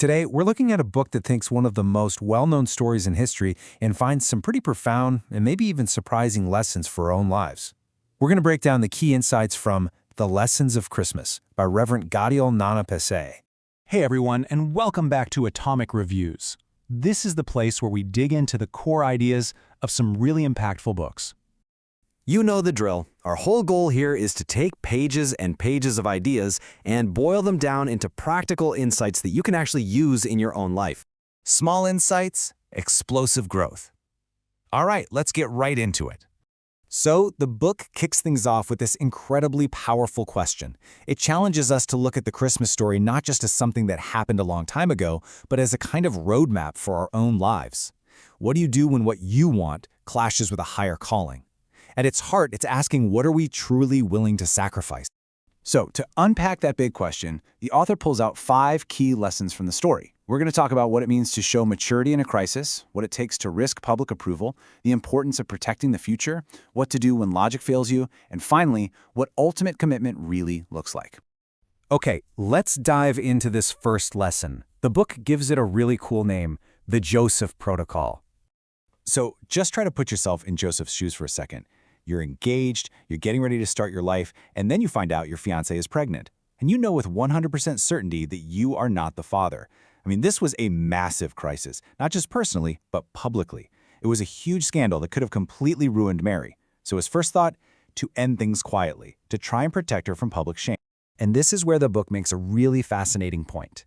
Today, we're looking at a book that takes one of the most well-known stories in history and finds some pretty profound and maybe even surprising lessons for our own lives. We're going to break down the key insights from The Lessons of Christmas by Reverend Gaddiel Nana Pesseh. Hey everyone, and welcome back to Atomic Reviews. This is the place where we dig into the core ideas of some really impactful books. You know the drill. Our whole goal here is to take pages and pages of ideas and boil them down into practical insights that you can actually use in your own life. Small insights, explosive growth. All right, let's get right into it. So, the book kicks things off with this incredibly powerful question. It challenges us to look at the Christmas story not just as something that happened a long time ago, but as a kind of roadmap for our own lives. What do you do when what you want clashes with a higher calling? At its heart, it's asking, what are we truly willing to sacrifice? So, to unpack that big question, the author pulls out 5 key lessons from the story. We're going to talk about what it means to show maturity in a crisis, what it takes to risk public approval, the importance of protecting the future, what to do when logic fails you, and finally, what ultimate commitment really looks like. Okay, let's dive into this first lesson. The book gives it a really cool name, The Joseph Protocol. So, just try to put yourself in Joseph's shoes for a second. You're engaged, you're getting ready to start your life, and then you find out your fiancée is pregnant. And you know with 100% certainty that you are not the father. I mean, this was a massive crisis, not just personally, but publicly. It was a huge scandal that could have completely ruined Mary. So his first thought, to end things quietly, to try and protect her from public shame. And this is where the book makes a really fascinating point.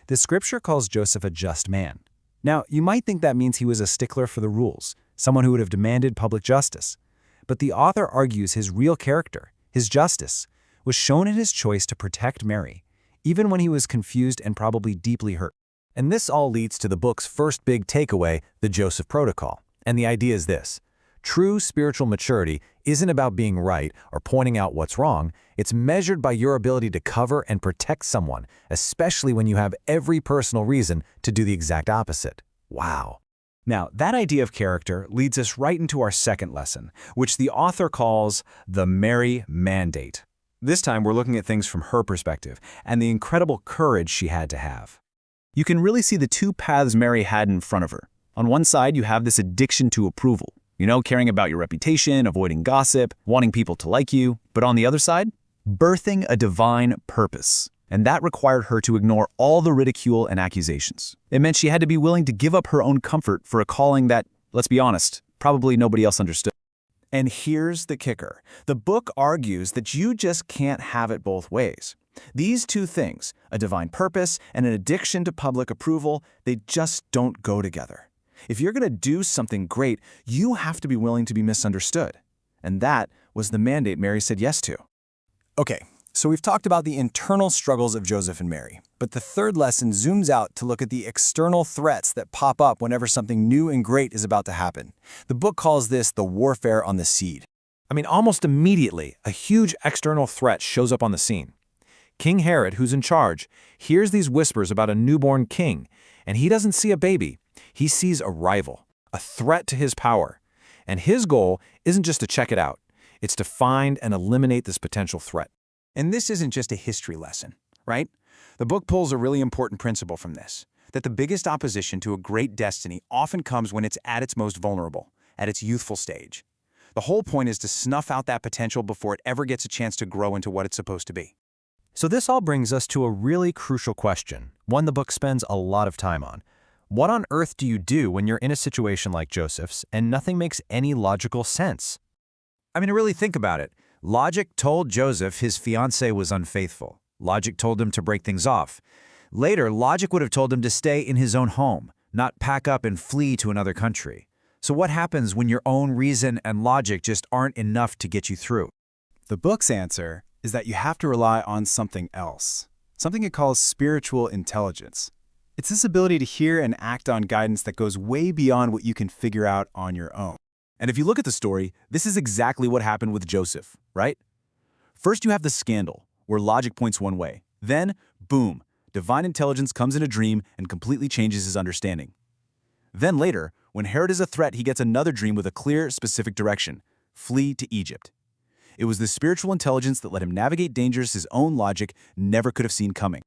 The scripture calls Joseph a just man. Now, you might think that means he was a stickler for the rules, someone who would have demanded public justice. But the author argues his real character, his justice, was shown in his choice to protect Mary, even when he was confused and probably deeply hurt. And this all leads to the book's first big takeaway, the Joseph Protocol. And the idea is this: true spiritual maturity isn't about being right or pointing out what's wrong. It's measured by your ability to cover and protect someone, especially when you have every personal reason to do the exact opposite. Wow. Now, that idea of character leads us right into our second lesson, which the author calls the Mary Mandate. This time, we're looking at things from her perspective and the incredible courage she had to have. You can really see the two paths Mary had in front of her. On one side, you have this addiction to approval. Caring about your reputation, avoiding gossip, wanting people to like you. But on the other side, birthing a divine purpose. And that required her to ignore all the ridicule and accusations. It meant she had to be willing to give up her own comfort for a calling that, let's be honest, probably nobody else understood. And here's the kicker. The book argues that you just can't have it both ways. These two things, a divine purpose and an addiction to public approval, they just don't go together. If you're going to do something great, you have to be willing to be misunderstood. And that was the mandate Mary said yes to. Okay. So we've talked about the internal struggles of Joseph and Mary, but the third lesson zooms out to look at the external threats that pop up whenever something new and great is about to happen. The book calls this the warfare on the seed. Almost immediately, a huge external threat shows up on the scene. King Herod, who's in charge, hears these whispers about a newborn king, and he doesn't see a baby. He sees a rival, a threat to his power. And his goal isn't just to check it out. It's to find and eliminate this potential threat. And this isn't just a history lesson, right? The book pulls a really important principle from this, that the biggest opposition to a great destiny often comes when it's at its most vulnerable, at its youthful stage. The whole point is to snuff out that potential before it ever gets a chance to grow into what it's supposed to be. So this all brings us to a really crucial question, one the book spends a lot of time on. What on earth do you do when you're in a situation like Joseph's and nothing makes any logical sense? Really think about it. Logic told Joseph his fiancée was unfaithful. Logic told him to break things off. Later, logic would have told him to stay in his own home, not pack up and flee to another country. So what happens when your own reason and logic just aren't enough to get you through? The book's answer is that you have to rely on something else, something it calls spiritual intelligence. It's this ability to hear and act on guidance that goes way beyond what you can figure out on your own. And if you look at the story, this is exactly what happened with Joseph, right? First, you have the scandal, where logic points one way. Then, boom, divine intelligence comes in a dream and completely changes his understanding. Then later, when Herod is a threat, he gets another dream with a clear, specific direction: flee to Egypt. It was the spiritual intelligence that let him navigate dangers his own logic never could have seen coming.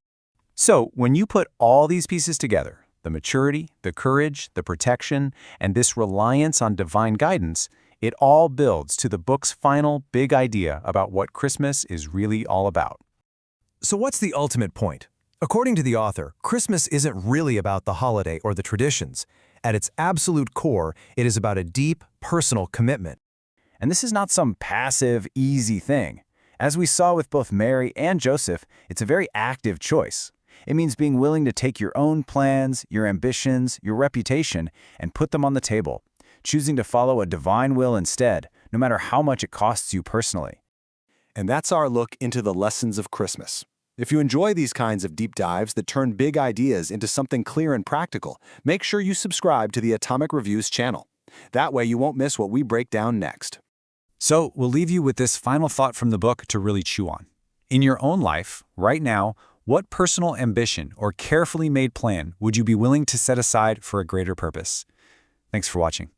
So, when you put all these pieces together, the maturity, the courage, the protection, and this reliance on divine guidance, it all builds to the book's final big idea about what Christmas is really all about. So what's the ultimate point? According to the author, Christmas isn't really about the holiday or the traditions. At its absolute core, it is about a deep, personal commitment. And this is not some passive, easy thing. As we saw with both Mary and Joseph, it's a very active choice. It means being willing to take your own plans, your ambitions, your reputation, and put them on the table, choosing to follow a divine will instead, no matter how much it costs you personally. And that's our look into the lessons of Christmas. If you enjoy these kinds of deep dives that turn big ideas into something clear and practical, make sure you subscribe to the Atomic Reviews channel. That way you won't miss what we break down next. So, we'll leave you with this final thought from the book to really chew on. In your own life, right now, what personal ambition or carefully made plan would you be willing to set aside for a greater purpose? Thanks for watching.